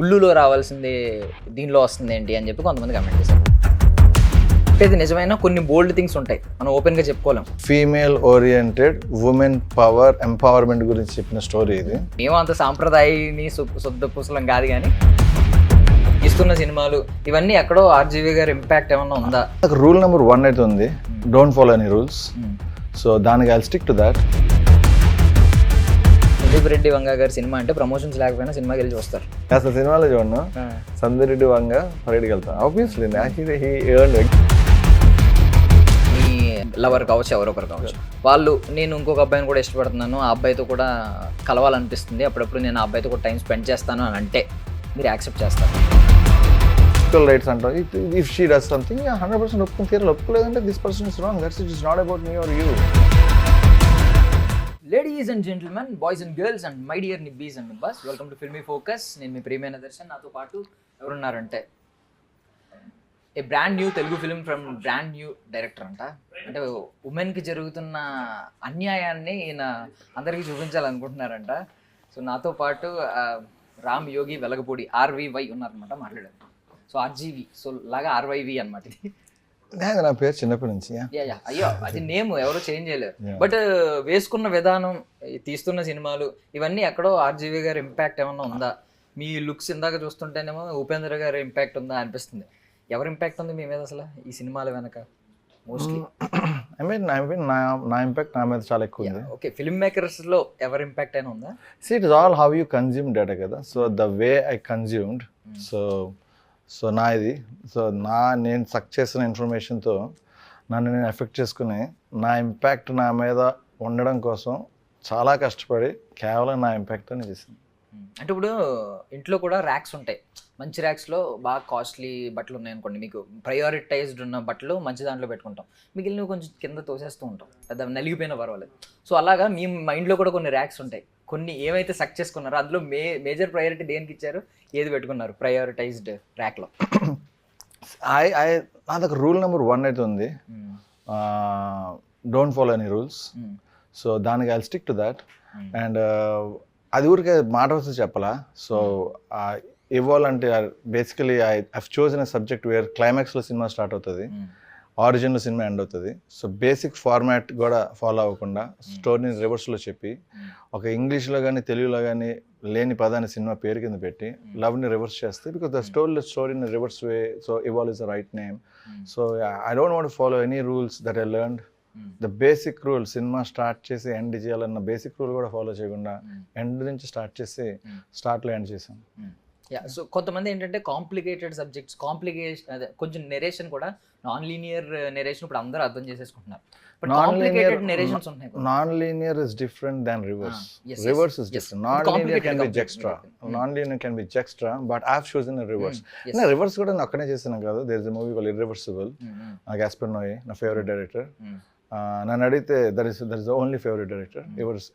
ఉల్లులో రావాల్సింది దీనిలో వస్తుంది ఏంటి అని చెప్పి కొంతమంది కమెంట్ చేశారు. ఇది నిజమైన కొన్ని బోల్డ్ థింగ్స్ ఉంటాయి, మనం ఓపెన్గా చెప్పుకోలేం. Female oriented women power empowerment గురించి చెప్పిన స్టోరీ ఇది. మేము అంత సాంప్రదాయని శుద్ధ పుసలం కాదు, కానీ ఇస్తున్న సినిమాలు ఇవన్నీ ఎక్కడో ఆర్జీవి గారి ఇంపాక్ట్ ఏమన్నా ఉందా? నాకు రూల్ నెంబర్ 1 అయితే ఉంది, don't follow any rules. So దానికి I stick to that. Sandeep Reddy Vanga గారి సినిమా అంటే ప్రమోషన్స్ లేకపోయినా సినిమాకి వెళ్ళి చూస్తారు. అసలు సినిమాలో చూడను, సందీప్ రెడ్డి వంగ పరేడ్కి వెళ్తాను ఆబ్వియస్లీ. మీ లవర్ కావచ్చు, ఎవరొకరు కావచ్చు, వాళ్ళు నేను ఇంకొక అబ్బాయిని కూడా ఇష్టపడుతున్నాను, ఆ అబ్బాయితో కూడా కలవాలనిపిస్తుంది, అప్పుడప్పుడు నేను ఆ అబ్బాయితో కూడా టైం స్పెండ్ చేస్తాను అని అంటే మీరు యాక్సెప్ట్ చేస్తారు? రైట్స్ అంటారు. ఇఫ్ షీ డస్ సంథింగ్ 100% ఒప్పుకుని తీరాలి. ఒప్పుకోలేదంటే this person is wrong. That's it. It's not about me or you. Ladies and gentlemen, boys and girls and my dear నిబ్బీస్ అండ్ నిబ్బాస్, వెల్కమ్ టు ఫిల్మీ ఫోకస్. నేను మీ ప్రియమైన దర్శన్. నాతో పాటు ఎవరున్నారంటే a brand new Telugu film from brand new director అంట. అంటే ఉమెన్కి జరుగుతున్న అన్యాయాన్ని ఈయన అందరికీ చూపించాలనుకుంటున్నారంట. సో నాతో పాటు రామ్ యోగి వెలగపూడి RVY ఉన్నారనమాట, మాట్లాడారు. సో RGV, సో లాగా RYV అనమాట ఇది. నా పేరు చిన్నప్పటి నుంచి. అయ్యో అది నేమ్ ఎవరో చేంజ్ చేయలేరు, బట్ వేసుకున్న విధానం, తీస్తున్న సినిమాలు ఇవన్నీ ఎక్కడో RGV గారి ఇంపాక్ట్ ఏమన్నా ఉందా? మీ లుక్స్ ఇందాక చూస్తుంటేనేమో ఉపేంద్ర గారి ఇంపాక్ట్ ఉందా అనిపిస్తుంది. ఎవరి ఇంపాక్ట్ ఉంది మీ మీద అసలు ఈ సినిమాల వెనక? మోస్ట్లీ నా ఇంపాక్ట్ నా మీద చాలా ఎక్కువ ఉంది. ఓకే, ఫిల్మ్ మేకర్స్లో ఎవరి ఇంపాక్ట్ అయినా ఉందా? It is all how you consume data కదా. So the way I consumed, so నా ఇది, సో నేను సక్ చేసిన ఇన్ఫర్మేషన్తో నన్ను నేను ఎఫెక్ట్ చేసుకుని నా ఇంపాక్ట్ నా మీద ఉండడం కోసం చాలా కష్టపడి కేవలం నా ఇంపాక్ట్ అని చేసింది. అంటే ఇప్పుడు ఇంట్లో కూడా ర్యాక్స్ ఉంటాయి, మంచి ర్యాక్స్లో బాగా కాస్ట్లీ బట్టలు ఉన్నాయనుకోండి, మీకు ప్రయారిటైజ్డ్ ఉన్న బట్టలు మంచి దాంట్లో పెట్టుకుంటాం, మిగిలినవి కొంచెం కింద తోసేస్తూ ఉంటాం, పెద్ద నలిగిపోయినా పర్వాలేదు. సో అలాగా మీ మైండ్లో కూడా కొన్ని ర్యాక్స్ ఉంటాయి, కొన్ని ఏమైతే సక్ చేసుకున్నారో అందులో మేజర్ ప్రయారిటీ దేనికి ఇచ్చారు, ఏది పెట్టుకున్నారు ప్రయారిటైజ్డ్ ర్యాక్లో? నా దగ్గర రూల్ నెంబర్ 1 అయితే ఉంది, don't follow any rules. So దానికి I stick to that. And అది ఊరికే మాట వస్తే చెప్పాలా. సో ఇవ్వాలంటే basically I've chosen a subject where క్లైమాక్స్లో సినిమా స్టార్ట్ అవుతుంది, ఆరిజిన్లో సినిమా ఎండ్ అవుతుంది. సో బేసిక్ ఫార్మాట్ కూడా ఫాలో అవ్వకుండా స్టోరీని రివర్స్లో చెప్పి, ఒక ఇంగ్లీష్లో కానీ తెలుగులో కానీ లేని పదాన్ని సినిమా పేరు కింద పెట్టి లవ్ని రివర్స్ చేస్తే, బికాస్ ద స్టోరీని reverse way. So Evol is the right name. So I don't want follow any rules that I learned. The basic rule, cinema start చేసి ఎండ్ చేయాలన్న బేసిక్ రూల్ కూడా ఫాలో చేయకుండా ఎండ్ నుంచి start చేసి స్టార్ట్లో end చేశాను. So కొంతమంది ఏంటంటే కాంప్లికేటెడ్ సబ్జెక్ట్స్, అదే కొంచెం నెరేషన్ కూడా నాన్ లీనియర్ నెరేషన్ ఇప్పుడు అందరూ అర్థం చేసేసుకుంటున్నారు. Non linear is different than reverse. Reverse is different. Non linear can be extra, but I have chosen reverse. Reverse కూడా నేను ఒక్కనే చేసాను కాదు. There is a movie called Irreversible, Gaspar Noe నా ఫేవరెట్ డైరెక్టర్. నన్ను అడిగితే there is only favourite director.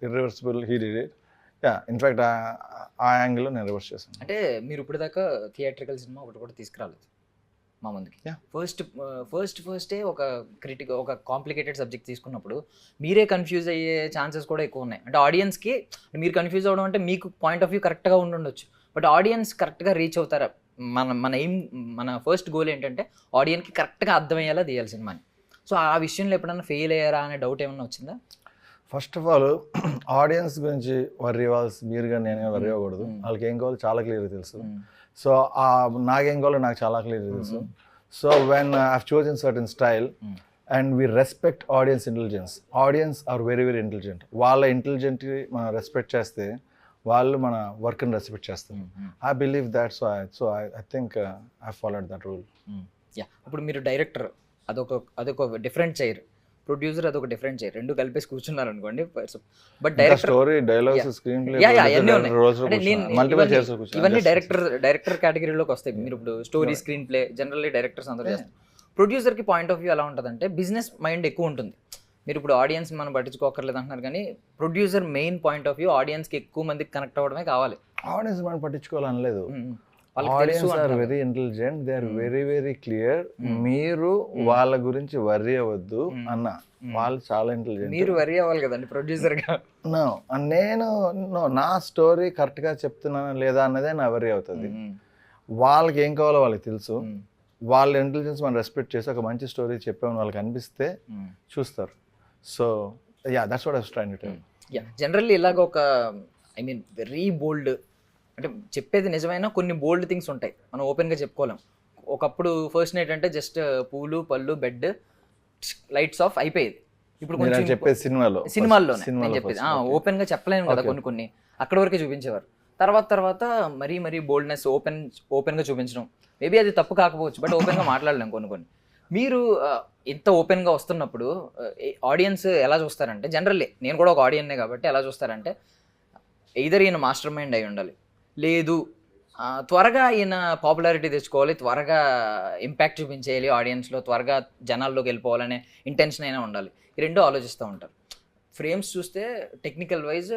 Irreversible he did it. In fact ఆ యాంగిల్లో నేను రివర్స్ చేశాను. అంటే మీరు ఇప్పుడు దాకా థియేట్రికల్ సినిమా ఒకటి కూడా తీసుకురాలేదు మా ముందుకి. ఫస్టే ఒక కాంప్లికేటెడ్ సబ్జెక్ట్ తీసుకున్నప్పుడు మీరే కన్ఫ్యూజ్ అయ్యే ఛాన్సెస్ కూడా ఎక్కువ ఉన్నాయి. అంటే ఆడియన్స్కి మీరు కన్ఫ్యూజ్ అవ్వడం అంటే మీకు పాయింట్ ఆఫ్ వ్యూ కరెక్ట్గా ఉండొచ్చు, బట్ ఆడియన్స్ కరెక్ట్గా రీచ్ అవుతారా? మన ఫస్ట్ గోల్ ఏంటంటే ఆడియన్స్కి కరెక్ట్గా అర్థమయ్యేలా తీయాలి సినిమాని. సో ఆ విషయంలో ఎప్పుడైనా ఫెయిల్ అయ్యారా అనే డౌట్ ఏమన్నా వచ్చిందా? ఫస్ట్ ఆఫ్ ఆల్ ఆడియన్స్ గురించి వర్రీ అవ్వాల్సి మీరు కానీ నేను వర్రీ అవ్వకూడదు. వాళ్ళకి ఏం కావాలో చాలా క్లియర్గా తెలుసు. సో నాకేం కావాలో నాకు చాలా క్లియర్గా తెలుసు. So when I have chosen certain style and we respect audience intelligence. Audience are very very intelligent. వాళ్ళ ఇంటెలిజెంట్ని మనం రెస్పెక్ట్ చేస్తే వాళ్ళు మన వర్క్ని రెస్పెక్ట్ చేస్తారు. I believe that. So I think I followed that rule. ఇప్పుడు మీరు డైరెక్టర్ అదొక డిఫరెంట్ చైర్, ప్రొడ్యూసర్ అదొక డిఫరెంట్ చైర్, రెండు కలిపేసి కూర్చున్నారు అనుకోండి. బట్ ఇవన్నీ డైరెక్టర్ కేటగిరీలోకి వస్తాయి. మీరు ఇప్పుడు story, screen play generally directors అందరూ చేస్తారు. ప్రొడ్యూసర్కి పాయింట్ ఆఫ్ వ్యూ ఎలా ఉంటుందంటే బిజినెస్ మైండ్ ఎక్కువ ఉంటుంది. మీరు ఇప్పుడు ఆడియన్స్ మనం పట్టించుకోకర్లేదు అంటున్నారు, కానీ producer main point of view ఆడియన్స్కి ఎక్కువ మందికి కనెక్ట్ అవ్వడమే కావాలి. ఆడియన్స్ మనం పట్టించుకోవాలనలేదు. వాళ్ళకి తెలుసు ఆడియన్స్ ఆర్ అంటున్నారు. Very intelligent, they are very very clear. మీరు వాళ్ళ గురించి వర్రీ అవ్వద్దు అన్న, వాళ్ళు చాలా ఇంటెలిజెంట్. మీరు వరి అవ్వాలి కదండి ప్రొడ్యూసర్ గా. నేను నా స్టోరీ కరెక్ట్ గా చెప్తున్నానా లేదా అన్నదే నా వర్రీ అవుతుంది. వాళ్ళకి ఏం కావాలో వాళ్ళకి తెలుసు. వాళ్ళ ఇంటెలిజెన్స్ మనం రెస్పెక్ట్ చేసి ఒక మంచి స్టోరీ చెప్పామని వాళ్ళకి అనిపిస్తే చూస్తారు. So yeah, that's what I was trying to tell. Yeah, generally ఇలాగ ఒక ఐ మీన్ వెరీ బోల్డ్, అంటే చెప్పేది నిజమైన కొన్ని బోల్డ్ థింగ్స్ ఉంటాయి, మనం ఓపెన్గా చెప్పుకోలేం. ఒకప్పుడు ఫస్ట్ నైట్ అంటే జస్ట్ పూలు పళ్ళు బెడ్ లైట్స్ ఆఫ్ అయిపోయేది. ఇప్పుడు కొంచెం చెప్పేది సినిమాల్లోనే నేను చెప్పేది ఓపెన్గా చెప్పలేము కదా, కొన్ని అక్కడి వరకే చూపించేవారు. తర్వాత మరీ బోల్డ్నెస్ ఓపెన్గా చూపించడం, మేబీ అది తప్పు కాకపోవచ్చు, బట్ ఓపెన్గా మాట్లాడలేం కొన్ని. మీరు ఇంత ఓపెన్గా వస్తున్నప్పుడు ఆడియన్స్ ఎలా చూస్తారంటే, జనరల్లీ నేను కూడా ఒక ఆడియన్నే కాబట్టి ఎలా చూస్తారంటే, ఎయిదర్ ఈయన మాస్టర్ మైండ్ అయి ఉండాలి, లేదు త్వరగా ఈయన పాపులారిటీ తెచ్చుకోవాలి, త్వరగా ఇంపాక్ట్ చూపించేయాలి ఆడియన్స్లో, త్వరగా జనాల్లోకి వెళ్ళిపోవాలనే ఇంటెన్షన్ అయినా ఉండాలి. ఈ రెండు ఆలోచిస్తూ ఉంటారు. ఫ్రేమ్స్ చూస్తే టెక్నికల్ వైజ్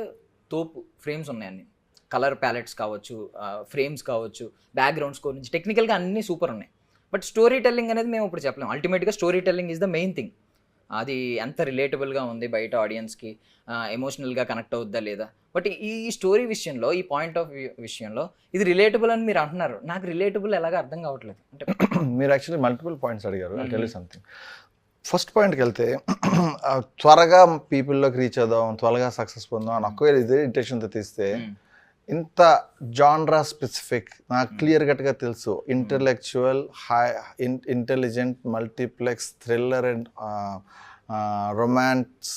తోపు ఫ్రేమ్స్ ఉన్నాయన్ని, కలర్ ప్యాలెట్స్ కావచ్చు, ఫ్రేమ్స్ కావచ్చు, బ్యాక్గ్రౌండ్ స్కోర్ నుంచి టెక్నికల్గా అన్నీ సూపర్ ఉన్నాయి. బట్ స్టోరీ టెల్లింగ్ అనేది మేము ఇప్పుడు చెప్పలేము. అల్టిమేట్గా story telling is the main thing. అది ఎంత రిలేటబుల్గా ఉంది బయట ఆడియన్స్కి, ఎమోషనల్గా కనెక్ట్ అవుద్దా లేదా. బట్ ఈ స్టోరీ విషయంలో, ఈ పాయింట్ ఆఫ్ వ్యూ విషయంలో ఇది రిలేటబుల్ అని మీరు అంటున్నారు, నాకు రిలేటబుల్ ఎలాగ అర్థం కావట్లేదు. అంటే మీరు యాక్చువల్లీ మల్టిపుల్ పాయింట్స్ అడిగారు. I tell you something. First పాయింట్కి వెళ్తే, త్వరగా పీపుల్లోకి రీచ్ అవుదాం, త్వరగా సక్సెస్ పొందాం అని ఒక్కవేళ ఇదే ఇంటెన్షన్తో తీస్తే, ఇంత జాన్రా స్పెసిఫిక్ నాకు క్లియర్ కట్గా తెలుసు. Intellectual, intelligent, multiplex, thriller and romance,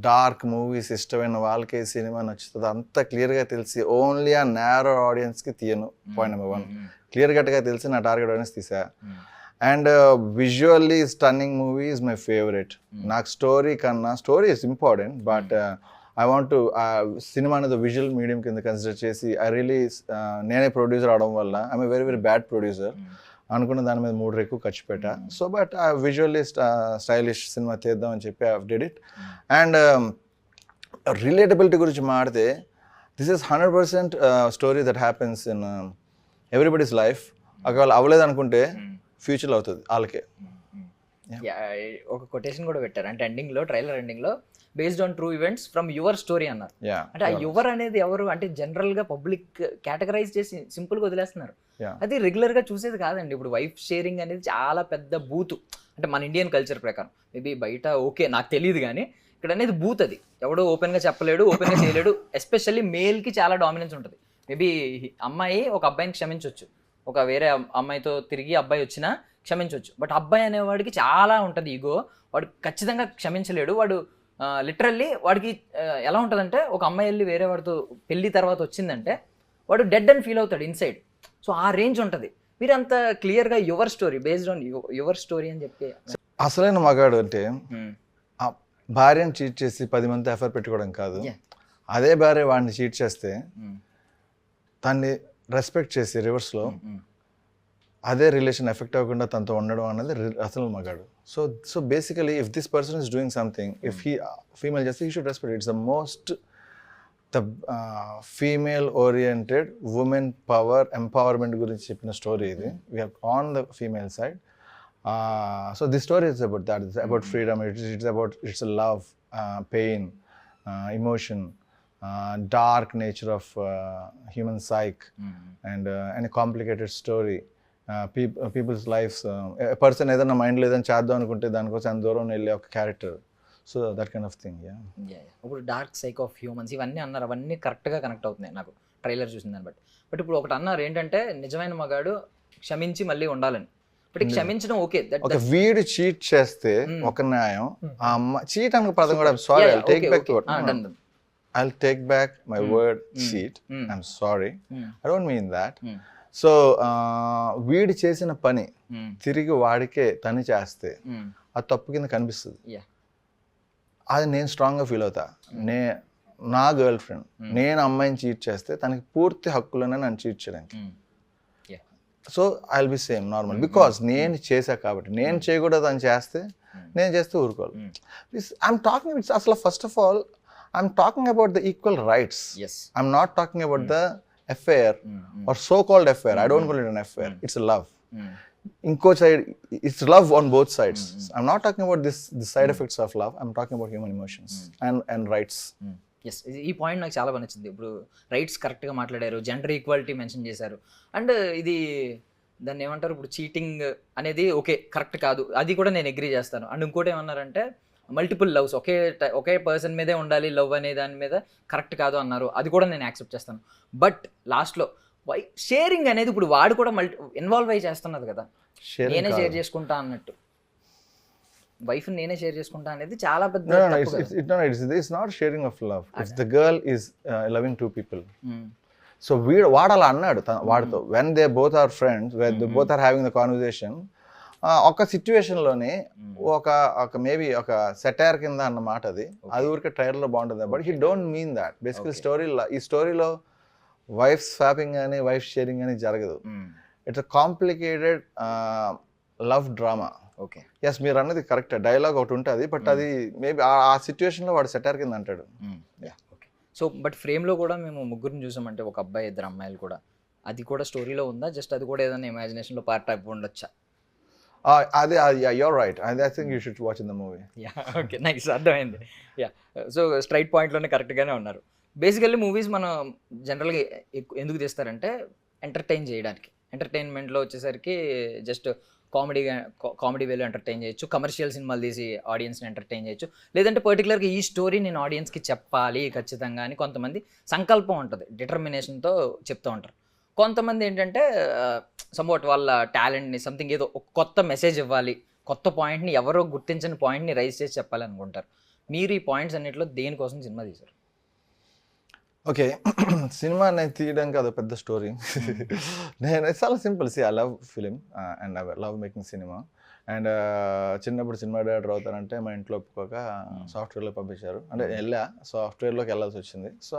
dark movies ఇష్టమైన వాళ్ళకి సినిమా నచ్చుతుంది అంత క్లియర్గా తెలిసి ఓన్లీ ఆ నేరో ఆడియన్స్కి తీయను. పాయింట్ నెంబర్ 1, క్లియర్ కట్గా తెలిసి నా టార్గెట్ ఆడియన్స్ తీసా. And visually stunning movie is my favourite. నాకు స్టోరీ కన్నా, story is important, but I want to cinema అనేది విజువల్ మీడియం కింద కన్సిడర్ చేసి నేనే ప్రొడ్యూసర్ అవడం వల్ల I'm very very bad producer. అనుకున్న దాని మీద 3 రెట్లు ఖర్చు పెట్టా. So but visually stylish cinema తీద్దాం అని చెప్పి I did it. And relatability గురించి మాడితే, this is 100% story that happens in everybody's life. ఒకవేళ అవ్వలేదు అనుకుంటే ఫ్యూచర్లో అవుతుంది వాళ్ళకే. ఒక కొటేషన్ కూడా పెట్టారు, అంటే ఎండింగ్లో, ట్రైలర్ ఎండింగ్లో, based on true events from your story అన్నారు. అంటే ఆ యువర్ అనేది ఎవరు అంటే జనరల్గా పబ్లిక్ కేటగరైజ్ చేసి సింపుల్గా వదిలేస్తున్నారు. అది రెగ్యులర్గా చూసేది కాదండి. ఇప్పుడు వైఫ్ షేరింగ్ అనేది చాలా పెద్ద బూత్, అంటే మన ఇండియన్ కల్చర్ ప్రకారం. మేబీ బయట ఓకే నాకు తెలియదు, కానీ ఇక్కడ అనేది బూత్. అది ఎవడో ఓపెన్గా చెప్పలేడు, ఓపెన్గా చేయలేడు. ఎస్పెషల్లీ మేల్కి చాలా డామినెన్స్ ఉంటుంది. మేబీ అమ్మాయి ఒక అబ్బాయిని క్షమించవచ్చు, ఒక వేరే అమ్మాయితో తిరిగి అబ్బాయి వచ్చినా క్షమించవచ్చు. బట్ అబ్బాయి అనేవాడికి చాలా ఉంటుంది ఈగో, వాడు ఖచ్చితంగా క్షమించలేడు. వాడు లిటరల్లీ వాడికి ఎలా ఉంటుందంటే, ఒక అమ్మాయి వెళ్ళి వేరే వాడితో పెళ్ళి తర్వాత వచ్చిందంటే వాడు డెడ్ అని ఫీల్ అవుతాడు ఇన్సైడ్. సో ఆ రేంజ్ ఉంటుంది. మీరు అంత క్లియర్గా your story, based on your story అని చెప్పి. అసలైన మగాడు అంటే భార్యను చీట్ చేసి 10 మంది ఎఫర్ పెట్టుకోవడం కాదు. అదే భార్య వాడిని చీట్ చేస్తే దాన్ని రెస్పెక్ట్ చేసి రివర్స్లో అదే రిలేషన్ ఎఫెక్ట్ అవ్వకుండా తనతో ఉండడం అనేది అసలు మగాడు. So basically if this person is doing something, if he female చేస్తే he should respect. It's the female oriented women power empowerment గురించి చెప్పిన స్టోరీ ఇది. We are on the female side. So this story is about that. It's about freedom. It's about it's love, pain, emotion, dark nature of human psyche, and a complicated story. People's lives, a person ఏదైనా mind లేదని చేద్దాం అనుకుంటే దానికోసం అంత దూరం వెళ్ళే ఒక character. So that kind of thing. ఇప్పుడు డార్క్ సైక్ ఆఫ్ హ్యూమన్స్ ఇవన్నీ అన్నారు, అవన్నీ కరెక్ట్గా కనెక్ట్ అవుతున్నాయి నాకు ట్రైలర్ చూసిన దాన్ని బట్టి. బట్ ఇప్పుడు ఒకటి అన్నారు ఏంటంటే, నిజమైన మగాడు క్షమించి మళ్ళీ ఉండాలని. బట్ క్షమించడం ఓకే, వీడు చీట్ చేస్తే ఒక న్యాయం, ఆ అమ్మ చీట్ అనుకో పదం కూడా sorry, I'll take back the word. I'll take back my word, cheat. I'm sorry. I don't mean that. So వీడి చేసిన పని తిరిగి వాడికే తని చేస్తే అది తప్పు కింద కనిపిస్తుంది. అది నేను స్ట్రాంగ్గా ఫీల్ అవుతా. నా గర్ల్ ఫ్రెండ్ నేను అమ్మాయిని చీట్ చేస్తే తనకి పూర్తి హక్కులోనే నన్ను చీట్ చేయడానికి. So I will be same normal, because నేను చేశా కాబట్టి. నేను చేయకూడదు అని చేస్తే నేను చేస్తే ఊరుకోవాలి. ఐఎమ్ టాకింగ్ అసలు first of all I'm talking about the equal rights. Yes. I'm not talking about the affair or so-called affair. I don't call it an affair. It's a love. Inko side, it's love on both sides. I'm not talking about the side effects of love. I'm talking about human emotions and rights. Yes ఈ point నాకు చాలా బాగా నచ్చింది. ఇప్పుడు rights కరెక్ట్గా మాట్లాడారు, gender equality mention చేశారు. And ఇది దాన్ని ఏమంటారు, ఇప్పుడు చీటింగ్ అనేది ఓకే కరెక్ట్ కాదు, అది కూడా నేను అగ్రీ చేస్తాను. అండ్ ఇంకోటి ఏమన్నారంటే మల్టిపుల్ లవ్స్ ఒకే పర్సన్ మీదే ఉండాలి లవ్ అనే దాని మీద కరెక్ట్ కాదు అన్నారు, అది కూడా నేను యాక్సెప్ట్ చేస్తాను. బట్ లాస్ట్లో షేరింగ్ అనేది ఇప్పుడు వాడు కూడా ఇన్వాల్వ్ అయ్యి చేస్తున్నది కదా, నేనే షేర్ చేసుకుంటా అన్నట్టు, వైఫ్ నేనే షేర్ చేసుకుంటా అనేది చాలా పెద్ద. It's not sharing of love. If the girl is loving two people, so వాడు అలా అన్నాడు వాడితో, when they both are friends, when they both are having the conversation, ఒక సిచ్యువేషన్లోనే ఒక మేబీ ఒక సెటైర్ కింద అన్నమాట అది ఊరికే ట్రైలర్లో బాగుంటుంది. But he don't mean that. Basically ఈ స్టోరీలో వైఫ్ స్వాపింగ్ అని వైఫ్ షేరింగ్ అని జరగదు. It's a complicated love drama. Okay yes, మీరు అన్నది కరెక్ట్. డైలాగ్ ఒకటి ఉంటుంది, బట్ అది మేబీ ఆ సిచ్యువేషన్లో వాడు సెటైర్ కింద అంటాడు. ఓకే. సో బట్ ఫ్రేమ్లో కూడా మేము ముగ్గురిని చూసామంటే, ఒక అబ్బాయి ఇద్దరు అమ్మాయిలు కూడా, అది కూడా స్టోరీలో ఉందా, జస్ట్ అది కూడా ఏదైనా ఇమాజినేషన్లో పార్ట్ టైప్ ఉండొచ్చా? అదే, you're right. I think you should watch in the movie. Okay, nice, అర్థమైంది. సో స్ట్రైట్ పాయింట్లోనే కరెక్ట్గానే ఉన్నారు. బేసికల్లీ మూవీస్ మనం జనరల్గా ఎందుకు తీస్తారంటే ఎంటర్టైన్ చేయడానికి. ఎంటర్టైన్మెంట్లో వచ్చేసరికి జస్ట్ కామెడీ వేలో ఎంటర్టైన్ చేయొచ్చు, కమర్షియల్ సినిమాలు తీసి ఆడియన్స్ని ఎంటర్టైన్ చేయొచ్చు, లేదంటే పర్టికులర్గా ఈ స్టోరీ నేను ఆడియన్స్కి చెప్పాలి ఖచ్చితంగా అని కొంతమంది సంకల్పం ఉంటుంది, డిటర్మినేషన్తో చెప్తూ ఉంటారు. కొంతమంది ఏంటంటే సమ్వాట్ వాళ్ళ టాలెంట్ని సంథింగ్ ఏదో ఒక కొత్త మెసేజ్ ఇవ్వాలి, కొత్త పాయింట్ని ఎవరో గుర్తించని పాయింట్ని రైజ్ చేసి చెప్పాలి అనుకుంటారు. మీరు ఈ పాయింట్స్ అన్నింటిలో దేనికోసం సినిమా తీశారు? ఓకే, సినిమా నేను తీయడానికి అది పెద్ద స్టోరీ. నేను చాలా simple. I love film and I love making cinema. And చిన్నప్పుడు సినిమా డైరెక్టర్ అవుతానంటే మా ఇంట్లో ఒప్పుకోక సాఫ్ట్వేర్లో పంపించారు. అంటే సాఫ్ట్వేర్లోకి వెళ్ళాల్సి వచ్చింది. సో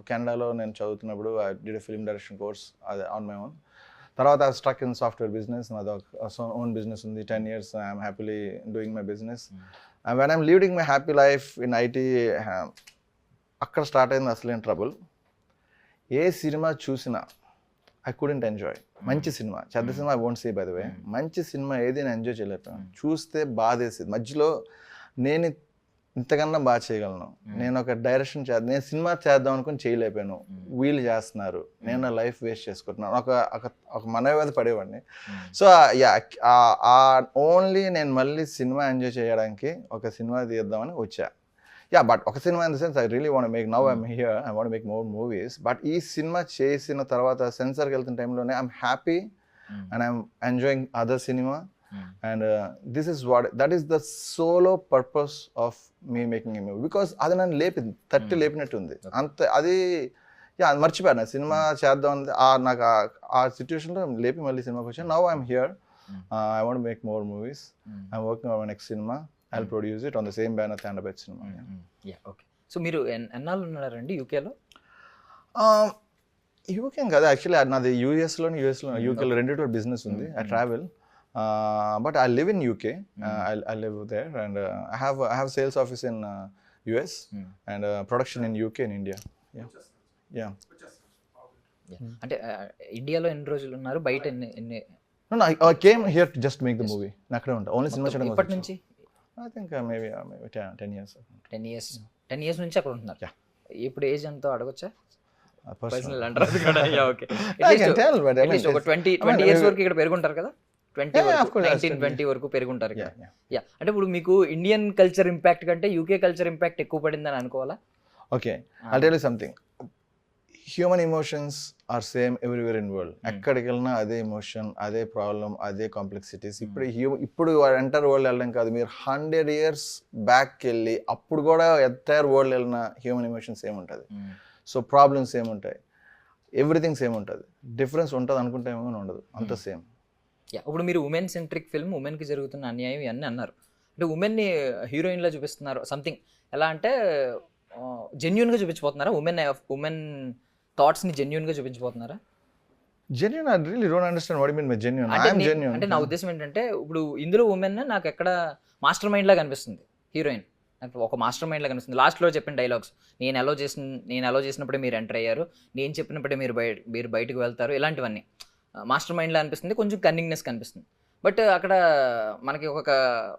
కెనడాలో నేను చదువుతున్నప్పుడు I did a film direction course అది ఆన్ మై ఓన్. తర్వాత I struck in software business. నాది ఓన్ బిజినెస్ ఉంది. 10 years I'm happily doing my business. And when I'm leading my happy life in IT, అక్కడ start అయింది అసలేం trouble. ఏ cinema చూసినా I couldn't enjoy. మంచి cinema, చెడ్డ cinema I won't say by the way, మంచి cinema ఏది నేను ఎంజాయ్ చేయలేకపోయాను. చూస్తే బాధేసేది. మధ్యలో నేను ఇంతకన్నా బాగా చేయగలను, నేను ఒక డైరెక్షన్ నేను సినిమా చేద్దాం అనుకుని చేయలేకపోయాను, వీళ్ళు చేస్తున్నారు, నేను నా లైఫ్ వేస్ట్ చేసుకుంటున్నాను, ఒక మనోవేద పడేవాడిని. సో ఓన్లీ నేను మళ్ళీ సినిమా ఎంజాయ్ చేయడానికి ఒక సినిమా తీద్దామని వచ్చా. బట్ ఒక cinema in the sense I really want make, now I'm here, I want make more movies. But ఈ సినిమా చేసిన తర్వాత సెన్సార్కి వెళ్తున్న టైంలోనే I'm happy and I'm enjoying other cinema. And this is what, that is the solo purpose of me making a movie. Because అది నన్ను లేపింది, తట్టి లేపినట్టు ఉంది అంత. అది మర్చిపోయాను సినిమా చేద్దాం అని. నాకు ఆ సిచ్యువేషన్లో లేపి మళ్ళీ సినిమాకి వచ్చాను. Now I'm here, I want make more movies. I'm working on my next cinema. I'll produce it on the same banner Thandabet cinema. Okay. So మీరు ఎన్నాళ్ళు ఉన్నారండి యూకేలో? యూకే కదా, యాక్చువల్లీ నాది యూకేలో యూకేలో రెండిటో బిజినెస్ ఉంది. I travel, but I live in UK. I live there and I have sales office in US and production in UK and India. అంటే ఇండియాలో ఎన్ని రోజులు ఉన్నారు, బయట ఎన్ని? No, I came here to just make the movie. అక్కడే ఉంటా, only cinema చేయడం. ఇప్పటి నుంచి I think maybe 10 years. 10 years నుంచి అక్కడ ఉంటున్నారు. ఇప్పుడు ఏజ్ ఎంతో అడగొచ్చా? Personal అంటారు కదా. ఓకే, ఒక 20 years వరకు ఇక్కడ పెరుగుంటారు కదా, 19-20 వరకు పెరుగుంటారు కదా. అంటే ఇప్పుడు మీకు ఇండియన్ కల్చర్ ఇంపాక్ట్ కంటే యూకే కల్చర్ ఇంపాక్ట్ ఎక్కువ పడిందని అనుకోవాలా? Okay, I'll tell you something. Human emotions are same everywhere in world. ఎక్కడికి వెళ్ళినా అదే ఎమోషన్, అదే ప్రాబ్లం, అదే కాంప్లెక్సిటీస్. ఇప్పుడు ఎంటైర్ వరల్డ్ వెళ్ళడం కాదు, మీరు 100 years బ్యాక్కి వెళ్ళి అప్పుడు కూడా ఎంటైర్ వరల్డ్ వెళ్ళిన హ్యూమన్ ఎమోషన్స్ సేమ్ ఉంటుంది. సో ప్రాబ్లమ్స్ సేమ్ ఉంటాయి, ఎవ్రీథింగ్ సేమ్ ఉంటుంది. డిఫరెన్స్ ఉంటుంది అనుకుంటే ఏమో ఉండదు, అంత సేమ్. ఇప్పుడు మీరు ఉమెన్ సెంట్రిక్ ఫిల్మ్, ఉమెన్కి జరుగుతున్న అన్యాయం ఇవన్నీ అన్నారు. అంటే ఉమెన్ని హీరోయిన్లా చూపిస్తున్నారు సంథింగ్. ఎలా అంటే జెన్యున్గా చూపించిపోతున్నారా? ఉమెన్ థాట్స్ని జెన్యున్గా చూపించిపోతున్నారా? Genuine, I really don't understand what you mean by genuine. I am genuine. అంటే నా ఉద్దేశం ఏంటంటే ఇప్పుడు ఇందులో ఉమెన్ నాకు ఎక్కడ మాస్టర్ మైండ్ లాగా అనిపిస్తుంది హీరోయిన్. నాకు ఒక మాస్టర్ మైండ్లా కనిపిస్తుంది. లాస్ట్లో చెప్పిన డైలాగ్స్, నేను అలో చేసినప్పుడే మీరు ఎంటర్ అయ్యారు, నేను చెప్పినప్పుడే మీరు బయటకు వెళ్తారు, ఇలాంటివన్నీ మాస్టర్ మైండ్లా అనిపిస్తుంది. కొంచెం కన్నింగ్నెస్ కనిపిస్తుంది. బట్ అక్కడ మనకి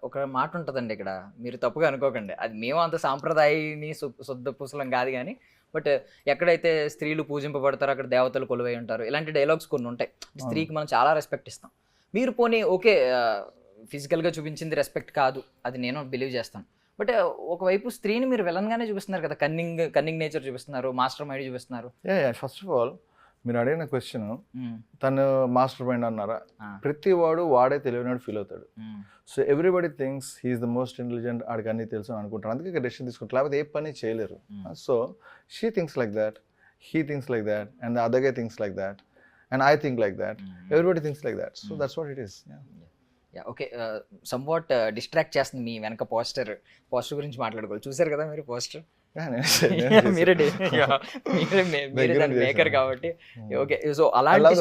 ఒక మాట ఉంటుందండి, ఇక్కడ మీరు తప్పుగా అనుకోకండి, అది మేము అంత సాంప్రదాయని శుద్ధ పూసలం కాదు కానీ, బట్ ఎక్కడైతే స్త్రీలు పూజింపబడతారో అక్కడ దేవతలు కొలువై ఉంటారు, ఇలాంటి డైలాగ్స్ కొన్ని ఉంటాయి. స్త్రీకి మనం చాలా రెస్పెక్ట్ ఇస్తాం. మీరు పోనీ ఓకే ఫిజికల్గా చూపించింది రెస్పెక్ట్ కాదు, అది నేను బిలీవ్ చేస్తాను. బట్ ఒకవైపు స్త్రీని మీరు విలన్గానే చూపిస్తున్నారు కదా, కన్నింగ్ నేచర్ చూపిస్తున్నారు, మాస్టర్ మైండ్ చూపిస్తున్నారు. ఫస్ట్ ఆఫ్ ఆల్ మీరు అడిగిన క్వశ్చన్, తను మాస్టర్ మైండ్ అన్నారా? ప్రతి వాడు వాడే తెలియనాడు ఫీల్ అవుతాడు. So everybody thinks he's the most intelligent, ఆడికి అన్ని తెలుసు అనుకుంటారు, అందుకే డెసిషన్ తీసుకుంటారు, లేకపోతే ఏ పని చేయలేరు. So she thinks like that, he thinks like that, and the other guy thinks like that, and I think like that, everybody thinks like that. So that's what it is. Okay, somewhat distract చేస్తుంది మీ వెనక poster గురించి మాట్లాడుకోవాలి. చూసారు కదా మీరు poster, మీరే దాని maker కాబట్టి. ఓకే, సో అలాంటి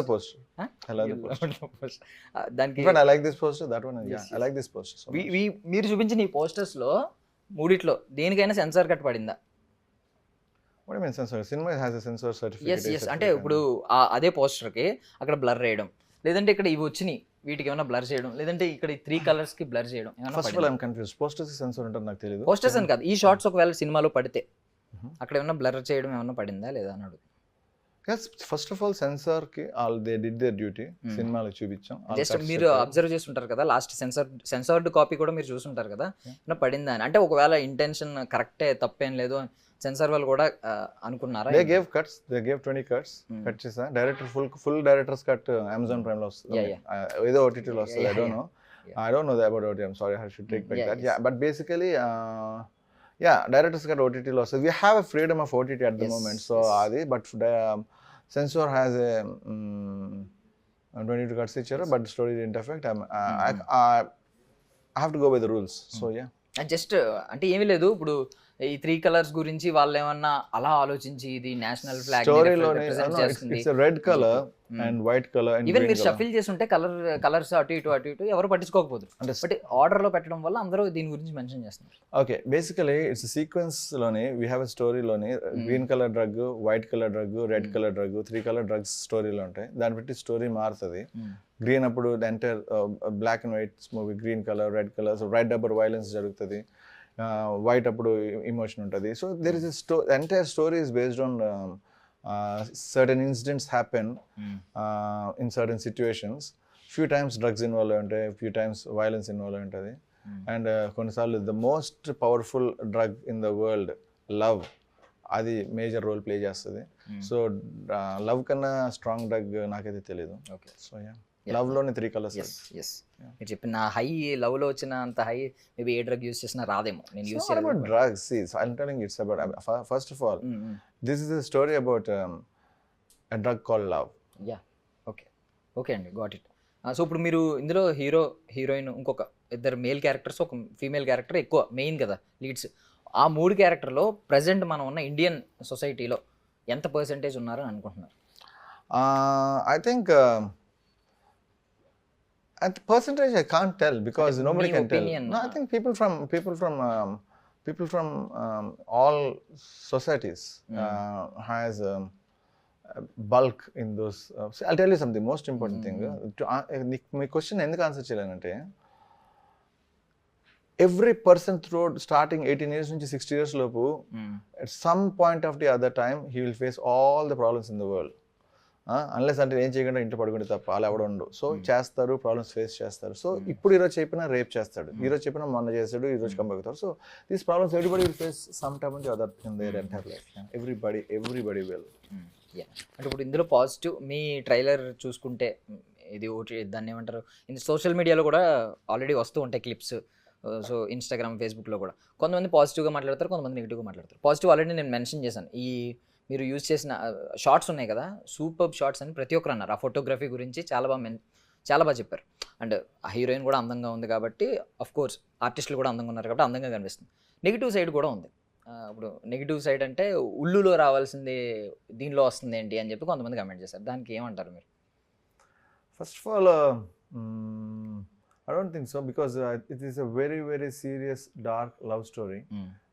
మీరు చూపించిన ఈ పోస్టర్స్ లో మూడిట్లో దేనికైనా సెన్సార్ కట్ పడిందా? అంటే ఇప్పుడు అదే పోస్టర్ కి అక్కడ బ్లర్ చేయడం, లేదంటే ఇక్కడ ఇవి వచ్చినాయి వీటికి ఏమైనా బ్లర్ చేయడం, లేదంటే ఇక్కడ 3 కలర్స్ కి బ్లర్ చేయడం, పోస్టర్స్ అని కాదు, ఈ షార్ట్స్ ఒకవేళ సినిమాలో పడితే అక్కడ ఏమైనా బ్లర్ చేయడం ఏమైనా పడిందా లేదా అని అడుగు. ఫస్ట్ ఆఫ్ ఆల్ సెన్సార్ కి దే డిడ్ దేర్ డ్యూటీ, సినిమాలో చూపించాం. జస్ట్ మీరు అబ్జర్వ్ చేస్తుంటారు కదా, లాస్ట్ సెన్సార్డ్ కాపీ కూడా మీరు చూస్తుంటారు కదా, ఏమైనా పడిందా అని. అంటే ఒకవేళ ఇంటెన్షన్ కరెక్టే, తప్పేం లేదు సెన్సార్ వాళ్ళు కూడా అనుకున్నారా? దే గేవ్ 20 కట్స్ కట్ చేసా. Director full directors cut Amazon prime లో వస్తుంది, ఏదో OTT లో వస్తుంది. I don't know about OTT, I'm sorry, I should take back that. But basically directors cut OTT లో వస్తుంది. We have a freedom of OTT at the moment, so adi, but censor has a 22 cuts ఇచ్చారు, but the story didn't affect. I have to go by the rules. So just అంటే ఏమీ లేదు, ఇప్పుడు ఈ 3 colours గురించి వాళ్ళు ఏమన్నా అలా ఆలోచించి ఇది నేషనల్ ఫ్లాగ్ రిప్రజెంట్ చేస్తుంది, it's a red color and white color and even మీరు షఫిల్ చేస్తుంటే కలర్స్ అటు ఇటు ఎవరు పట్టించుకోకపోతారు, బట్ ఆర్డర్ లో పెట్టడం వల్ల అందరూ దీని గురించి మెన్షన్ చేస్తున్నారు. ఓకే, బేసికలీ ఇట్స్ సీక్వెన్స్ లోని వీ హ్యావ్ ఎ స్టోరీలోని green colour drug, white colour drug, red colour drug, 3 colour drugs స్టోరీలో ఉంటాయి. దాన్ని బట్టి స్టోరీ మారుతుంది. గ్రీన్ అప్పుడు entire black and white movie, green colour, red colour, so red అప్పుడు violence జరుగుతుంది, వైట్ అప్పుడు ఇమోషన్ ఉంటుంది. So there is entire story is based on certain incidents happen in certain situations. Few times drugs involved ఉంటాయి, few times violence involved ఉంటుంది, and కొన్నిసార్లు the most powerful drug in the world, love, అది major role play చేస్తుంది. So love కన్నా strong drug నాకైతే తెలియదు. Okay, so love లోని 3 colours. మీరు చెప్పిన హై, లవ్ లో వచ్చిన అంత హై మేబీ ఏ డ్రగ్ యూస్ చేసినా రాదేమో. నేను యూస్ చేయను about drugs. See, I'm telling you, it's about first of all, this is a story about a drug called love. Okay అండి, గాట్ ఇట్. సో ఇప్పుడు మీరు ఇందులో హీరోయిన్, ఇంకొక 2 మేల్ క్యారెక్టర్స్, ఒక ఫీమేల్ క్యారెక్టర్ ఎక్కువ మెయిన్ కదా leads. ఆ 3 క్యారెక్టర్లో ప్రజెంట్ మనం ఉన్న ఇండియన్ సొసైటీలో ఎంత పర్సెంటేజ్ ఉన్నారని అనుకుంటున్నారు? I think at percentage I can't tell because nobody can tell. No, I think people from all societies has bulk in those. See, I'll tell you something. Most important thing. My question ఎందుకు answer చేయాలంటే, every person throughout starting 18 years నుంచి 60 years లోపు, at some point of the other time he will face all the problems in the world. Unless అంటే ఏం చేయకుండా ఇంట్లో పడుకుంటే తప్ప అలా ఎవడ ఉండవు. సో చేస్తారు, ప్రాబ్లమ్స్ ఫేస్ చేస్తారు. సో ఇప్పుడు ఈరోజు చెప్పినా రేపు చేస్తాడు, ఈరోజు చెప్పినా మొన్న చేస్తాడు, ఈరోజు కంపవుతారు. So these problems everybody will face some time of the other in their entire life. Everybody will. అంటే ఇప్పుడు ఇందులో పాజిటివ్, మీ ట్రైలర్ చూసుకుంటే ఇది ఒకటి, దాన్ని ఏమంటారు, సోషల్ మీడియాలో కూడా ఆల్రెడీ వస్తూ ఉంటాయి క్లిప్స్. సో ఇన్స్టాగ్రామ్, ఫేస్బుక్లో కూడా కొంతమంది పాజిటివ్గా మాట్లాడతారు, కొంతమంది నెగిటివ్గా మాట్లాడతారు. పాజిటివ్ ఆల్రెడీ నేను మెన్షన్ చేశాను, ఈ మీరు యూజ్ చేసిన షార్ట్స్ ఉన్నాయి కదా, సూపర్ షార్ట్స్ అని ప్రతి ఒక్కరు అన్నారు. ఆ ఫోటోగ్రఫీ గురించి చాలా బాగా చెప్పారు. అండ్ ఆ హీరోయిన్ కూడా అందంగా ఉంది కాబట్టి, అఫ్ కోర్స్ ఆర్టిస్టులు కూడా అందంగా ఉన్నారు కాబట్టి అందంగా కనిపిస్తుంది. నెగిటివ్ సైడ్ కూడా ఉంది. ఇప్పుడు నెగిటివ్ సైడ్ అంటే ఉల్లులో రావాల్సింది దీనిలో వస్తుంది ఏంటి అని చెప్పి కొంతమంది కమెంట్ చేశారు. దానికి ఏమంటారు మీరు? First of all I don't think so, because it is a very, very serious, dark love story,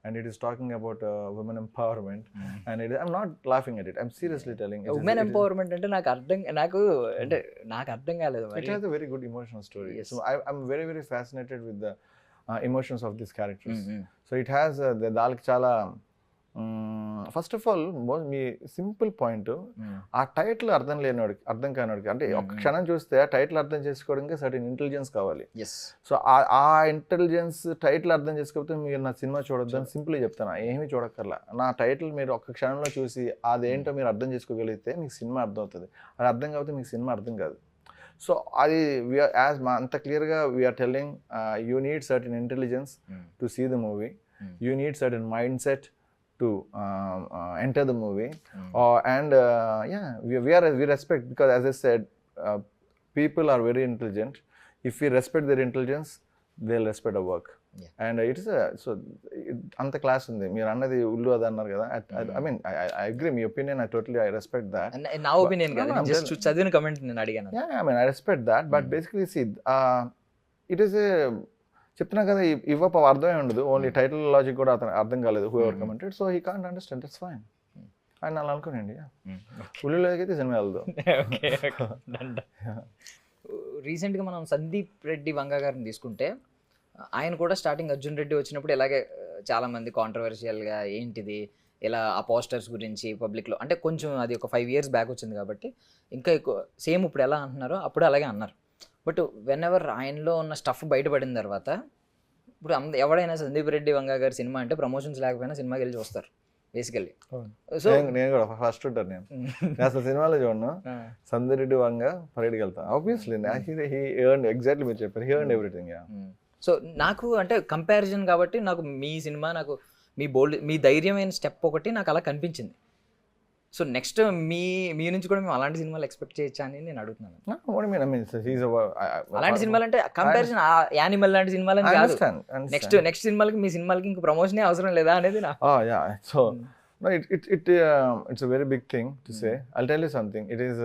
and it is talking about women empowerment. And I'm not laughing at it. I'm seriously telling. Women empowerment అంటే నాకు అర్థం కాలేదు It has a very good emotional story. Yes. So I'm very, very fascinated with the emotions of these characters. So it has దానికి చాలా first of all me simple point, ఆ title అర్థం కానివాడికి, అంటే ఒక క్షణం చూస్తే ఆ టైటిల్ అర్థం చేసుకోవడానికి సర్టెన్ ఇంటెలిజెన్స్ కావాలి. సో ఆ ఇంటెలిజెన్స్ టైటిల్ అర్థం చేసుకోకపోతే మీరు నా సినిమా చూడొద్దు అని సింపుల్గా చెప్తాను. ఏమీ చూడక్కర్లా, నా టైటిల్ మీరు ఒక్క క్షణంలో చూసి అదేంటో మీరు అర్థం చేసుకోగలిగితే మీకు సినిమా అర్థం అవుతుంది. అది అర్థం కాకపోతే మీకు సినిమా అర్థం కాదు. సో అది అంత క్లియర్గా we are telling you need certain intelligence to see the movie, you need certain mindset to enter the movie. And we respect, because as I said, people are very intelligent. If we respect their intelligence, they'll respect our work. And it is anta class undi meer annadi ullu adu annar kada. I mean I agree, my opinion, I respect that. And na opinion kada, just chadivina comment nenu adiganu. Yeah, I mean I respect that, but basically see, it is a చెప్తున్నా కదా, ఇవ్వపు అర్థమే ఉండదు, only title logic కూడా అతను అర్థం కాలేదు, who ever commented, so he can't understand, that's fine. ఆయన అలా అనుకోనండి, ఉల్లిలోకైతే సినిమా వెళ్దాం. రీసెంట్గా మనం సందీప్ రెడ్డి వంగ గారిని తీసుకుంటే, ఆయన కూడా స్టార్టింగ్ అర్జున్ రెడ్డి వచ్చినప్పుడు ఇలాగే చాలామంది కాంట్రవర్షియల్గా ఏంటిది ఇలా ఆ పోస్టర్స్ గురించి పబ్లిక్లో, అంటే కొంచెం అది ఒక 5 years బ్యాక్ వచ్చింది కాబట్టి ఇంకా ఎక్కువ సేమ్ ఇప్పుడు ఎలా అంటున్నారో అప్పుడు అలాగే అన్నారు. బట్ వెన్ ఎవర్ ఆయనలో ఉన్న స్టఫ్ బయటపడిన తర్వాత, ఇప్పుడు ఎవడైనా సందీప్ రెడ్డి వంగ గారి సినిమా అంటే ప్రమోషన్స్ లేకపోయినా సినిమాకి వెళ్ళి చూస్తారు బేసికల్లీ. సో నేను కూడా ఫస్ట్ ఉంటాను, నేను అసలు సినిమాలో చూడను, సందీప్ రెడ్డి వంగ పరేడ్కి వెళ్తాను. ఆబ్వియస్లీ హీ ఎర్న్డ్, ఎగ్జాక్ట్లీ మీరు చెప్పారు, హీ ఎర్న్డ్ ఎవ్రీథింగ్. సో నాకు అంటే కంపారిజన్ కాబట్టి నాకు మీ సినిమా, నాకు మీ ధైర్యమైన స్టెప్ ఒకటి నాకు అలా కనిపించింది. సో నెక్స్ట్ మీ నుంచి కూడా మేము అలాంటి సినిమాలు ఎక్స్పెక్ట్ చేయొచ్చా అని నేను అడుగుతున్నాను. అలాంటి సినిమాలు అంటే కంపారిజన్ యానిమల్ లాంటి సినిమాలు అని కాదు, నెక్స్ట్ సినిమాలకి మీ సినిమాలకి ఇంకా ప్రమోషనే అవసరం లేదా అనేది నా. So it's a very big thing to say. I'll tell you something. It is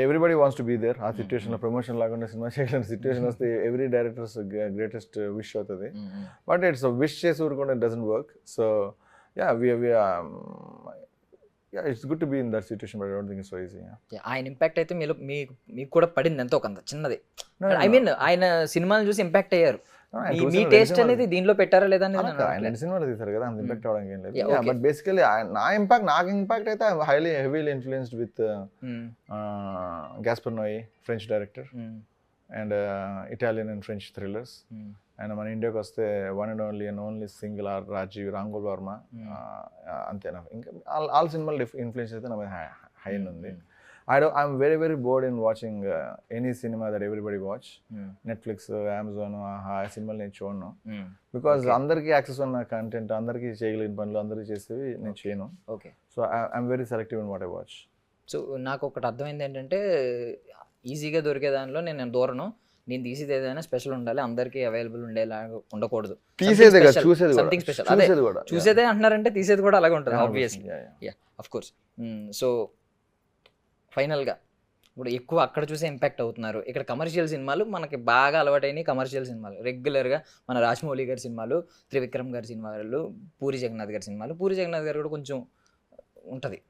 everybody wants to be there. ఆ సిచ్యువేషన్లో ప్రమోషన్ లాగా సినిమా చేయాలని సిచ్యువేషన్ వస్తే ఎవ్రీ డైరెక్టర్స్ గ్రేటెస్ట్ విష్ అవుతుంది. బట్ ఇట్స్ విష్ చేసి ఊరుకుంటే it doesn't work. So it's good to be in that situation, but I don't think it's so easy. ఆయన impact అయితే మీకు కూడా పడింది ఎంతో కొంత చిన్నది. ఐ మీన్ ఆయన సినిమాలు చూసి ఇంపాక్ట్ అయ్యారు, మీ టేస్ట్ అనేది దీనిలో పెట్టారా లేదా అనేది. ఆయన సినిమాలు తీశారు కదా, అంత ఇంపాక్ట్ అవడానికి ఏం లేదు. బట్ బేసికలీ నాకు ఇంపాక్ట్ అయితే heavily influenced with Gaspar Noé, French director, and Italian and French thrillers. And మన ఇండియాకి వస్తే one and only single or Rajiv, రాంగోల్ వర్మ, అంతేనా. ఇంకా ఆల్ సినిమాలు ఇన్ఫ్లుయెన్స్ అయితే నా మీద హై ఉంది. I'm very very board in watching any cinema that everybody watch. Netflix, Amazon, ఆ సినిమాలు నేను చూడను, బికాజ్ అందరికీ యాక్సెస్ ఉన్న కంటెంట్, అందరికీ చేయగలిగిన పనులు అందరికీ చేసేవి నేను చేయను. Okay, so I'm very selective in what I watch. So నాకు ఒకటి అర్థమైంది ఏంటంటే, ఈజీగా దొరికే దానిలో నేను దూరను, నేను తీసేది ఏదైనా స్పెషల్ ఉండాలి, అందరికీ అవైలబుల్ ఉండేలాగా ఉండకూడదు. సంథింగ్ స్పెషల్, అదే చూసేదే అంటున్నారంటే తీసేది కూడా అలాగే ఉంటుంది ఆబ్వియస్లీ. Of course. సో ఫైనల్గా ఇప్పుడు ఎక్కువ అక్కడ చూసే ఇంపాక్ట్ అవుతున్నారు. ఇక్కడ కమర్షియల్ సినిమాలు మనకి బాగా అలవాటైనవి, కమర్షియల్ సినిమాలు రెగ్యులర్గా మన రాజమౌళి గారి సినిమాలు, త్రివిక్రమ్ గారి సినిమాలు, పూరి జగన్నాథ్ గారి సినిమాలు. పూరి జగన్నాథ్ గారు కూడా కొంచెం ఉంటుంది.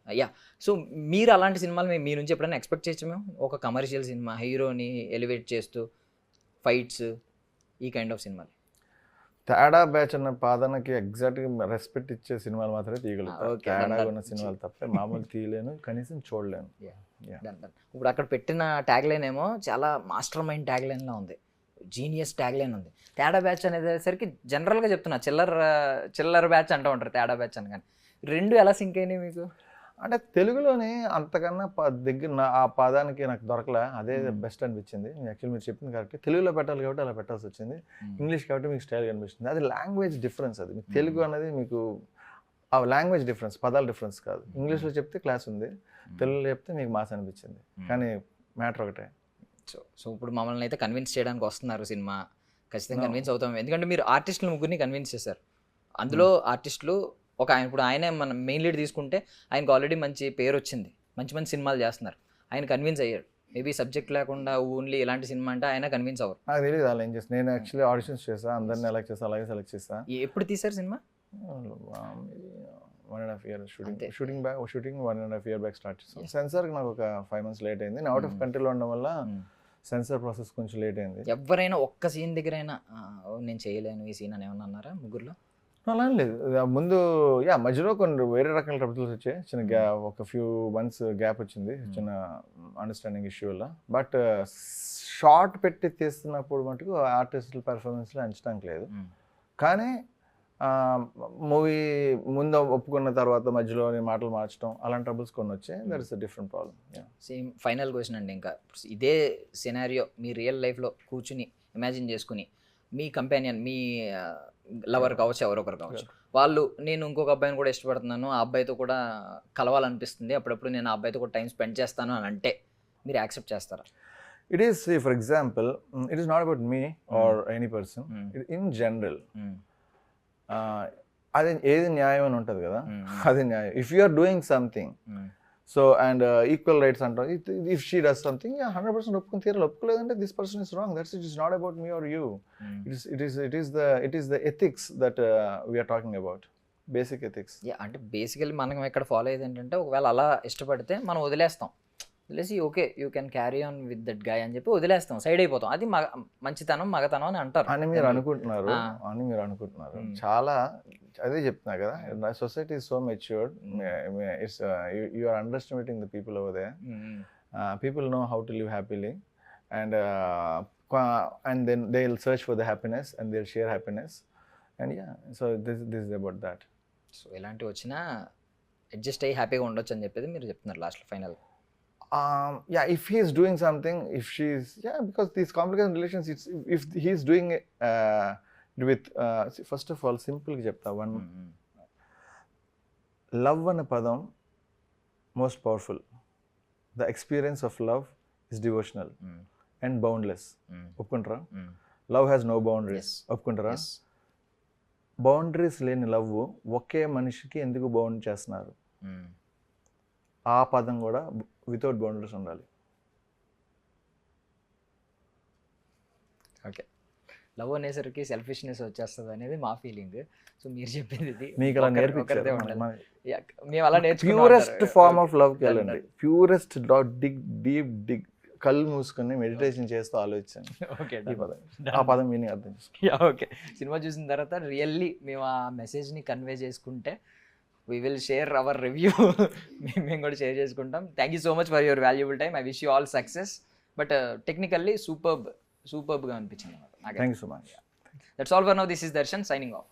సో మీరు అలాంటి సినిమాలు మీ నుంచి ఎప్పుడైనా ఎక్స్పెక్ట్ చేయొచ్చు మేము? ఒక కమర్షియల్ సినిమా, హీరోని ఎలివేట్ చేస్తూ ఫైట్స్, ఈ కైండ్ ఆఫ్ సినిమాలు. తేడా బ్యాచ్ అన్న పాదనకి ఎగ్జాక్ట్గా రెస్పెక్ట్ ఇచ్చే సినిమాలు మాత్రమే తీయగలుగుతాను. తేడాగా ఉన్న సినిమాలు తప్ప మామూలు తీయలేను, కనీసం చూడలేను. ఇప్పుడు అక్కడ పెట్టిన ట్యాగ్ లైన్ ఏమో చాలా మాస్టర్ మైండ్ ట్యాగ్ లైన్లా ఉంది, జీనియస్ ట్యాగ్ లైన్ ఉంది. తేడా బ్యాచ్ అనేసరికి జనరల్గా చెప్తున్నా, చిల్లర బ్యాచ్ అంటూ ఉంటారు తేడా బ్యాచ్ అని. కానీ రెండు ఎలా సింక్ అయినాయి మీకు? అంటే తెలుగులోనే అంతకన్నా దగ్గర ఆ పదానికి నాకు దొరకలే, అదే బెస్ట్ అనిపించింది. యాక్చువల్లీ మీరు చెప్పింది కరెక్ట్, తెలుగులో పెట్టాలి కాబట్టి అలా పెట్టాల్సి వచ్చింది. ఇంగ్లీష్ కాబట్టి మీకు స్టైల్ కనిపిస్తుంది. అది లాంగ్వేజ్ డిఫరెన్స్. అది మీకు తెలుగు అనేది మీకు ఆ లాంగ్వేజ్ డిఫరెన్స్, పదాల డిఫరెన్స్ కాదు. ఇంగ్లీష్లో చెప్తే క్లాస్ ఉంది, తెలుగులో చెప్తే మీకు మాస్ అనిపించింది, కానీ మ్యాటర్ ఒకటే. సో ఇప్పుడు మమ్మల్ని అయితే కన్విన్స్ చేయడానికి వస్తున్నారు సినిమా, ఖచ్చితంగా కన్విన్స్ అవుతాం. ఎందుకంటే మీరు ఆర్టిస్టులు ముగ్గురిని కన్విన్స్ చేశారు. అందులో ఆర్టిస్టులు ఒక ఆయన, ఇప్పుడు ఆయన మన మెయిన్ లీడ్ తీసుకుంటే ఆయనకు ఆల్రెడీ మంచి పేరు వచ్చింది, మంచి మంచి సినిమాలు చేస్తున్నారు, ఆయన కన్విన్స్ అయ్యారు. మేబీ సబ్జెక్ట్ లేకుండా ఓన్లీ ఇలాంటి సినిమా అంటే ఆయన కన్విన్స్ అవ్వరు. నాకు తెలియదు అలా ఏం చేస్తాను. నేను యాక్చువల్లీ ఆడిషన్స్ చేస్తా, అందరిని ఎలక్ట్ చేస్తా, అలాగే సెలెక్ట్ చేస్తా. ఎప్పుడు తీశారు cinema? 1.5 year shooting 1.5 year back start చేస్తాను. సెన్సార్కి నాకు ఒక 5 months లేట్ అయింది. నేను అవుట్ ఆఫ్ కంట్రీలో ఉండడం వల్ల సెన్సార్ ప్రాసెస్ కొంచెం లేట్ అయింది. ఎవరైనా ఒక్క సీన్ దగ్గర అయినా నేను చేయలేను ఈ సీన్ అని ఏమన్నా అన్నారా ముగ్గురులో? అలా లేదు. ముందు మధ్యలో కొన్ని వేరే రకాల ట్రబుల్స్ వచ్చాయి. చిన్న ఒక ఫ్యూ మంత్స్ గ్యాప్ వచ్చింది చిన్న అండర్స్టాండింగ్ ఇష్యూ వల్ల. బట్ షార్ట్ పెట్టి తీస్తున్నప్పుడు మటుకు ఆర్టిస్టుల పెర్ఫార్మెన్స్లో అంచడానికి లేదు. కానీ మూవీ ముందు ఒప్పుకున్న తర్వాత మధ్యలో మాటలు మార్చడం అలాంటి ట్రబుల్స్ కొన్ని వచ్చాయి. That is a different problem. Same final question అండి. ఇంకా ఇదే సినారియో మీ రియల్ లైఫ్లో కూర్చుని ఇమాజిన్ చేసుకుని మీ కంపానియన్, మీ లవర్ కావచ్చు, ఎవరొకరు కావచ్చు, వాళ్ళు నేను ఇంకొక అబ్బాయిని కూడా ఇష్టపడుతున్నాను, ఆ అబ్బాయితో కూడా కలవాలనిపిస్తుంది, అప్పుడప్పుడు నేను ఆ అబ్బాయితో కూడా టైం స్పెండ్ చేస్తాను అని అంటే మీరు యాక్సెప్ట్ చేస్తారా? It is, for example, it is not about me or any person, in general. అది ఏది న్యాయం అని ఉంటుంది కదా, అది న్యాయం. If you are doing something, so and equal rights అంటాం. ఇఫ్ షీ డస్ సంథింగ్ 100% ఒప్పుకుని తీరాలి. ఒప్పుకోలేదంటే this person is wrong. That's it. Is not about me or you. It is the ethics that we are talking about. Basic ethics. అంటే basically మనం ఇక్కడ follow అయ్యేది ఏంటంటే, ఒకవేళ అలా ఇష్టపడితే మనం వదిలేస్తాం, వదిలేసి okay you can carry on with that guy అని చెప్పి వదిలేస్తాం, సైడ్ అయిపోతాం. అది మంచితనం, మగతనం అని అంటారు అని మీరు అనుకుంటున్నారు. చాలా అదే చెప్తున్నా కదా, society is so matured. It's you are underestimating the people over there. People know how to live happily, and then they will search for the happiness and they will share happiness. And so this is about that. సో ఎలాంటివి వచ్చినా adjust అయ్యి హ్యాపీగా ఉండొచ్చు అని చెప్పేది మీరు చెప్తున్నారు లాస్ట్లో final. If he is doing something, if she is, because these complicated relations, if he is doing it with, first of all, simple chepta one, love ana padam most powerful. The experience of love is devotional and boundless. Oppukuntara? Love has no boundaries. Oppukuntara? Boundaries leni love ఒకే మనిషికి ఎందుకు bound చేస్తున్నారు? ఆ పదం కూడా without boundaries ఉండాలి. Okay, love అనేసరికి selfishness వచ్చేస్తుంది అనేది మా ఫీలింగ్. సో మీరు చెప్పింది ఇది మీకు అలా నేర్పించారు. మేము అలా ప్యూరెస్ట్ ఫార్మ్ ఆఫ్ లవ్కి వెళ్ళండి. ప్యూరెస్ట్ డీప్ కళ్ళు మూసుకొని మెడిటేషన్ చేస్తూ ఆలోచించండి. ఓకే, ఆ పదం మీనింగ్ అర్థం చేసుకోండి. ఓకే, సినిమా చూసిన తర్వాత రియల్లీ మేము ఆ మెసేజ్ని కన్వే చేసుకుంటే we will share our review. మేము కూడా షేర్ చేసుకుంటాం. Thank you so much for your valuable time. I wish you all success. But technically సూపర్బ్గా అనిపించింది. Thank you so much. That's all for now. This is Darshan signing of.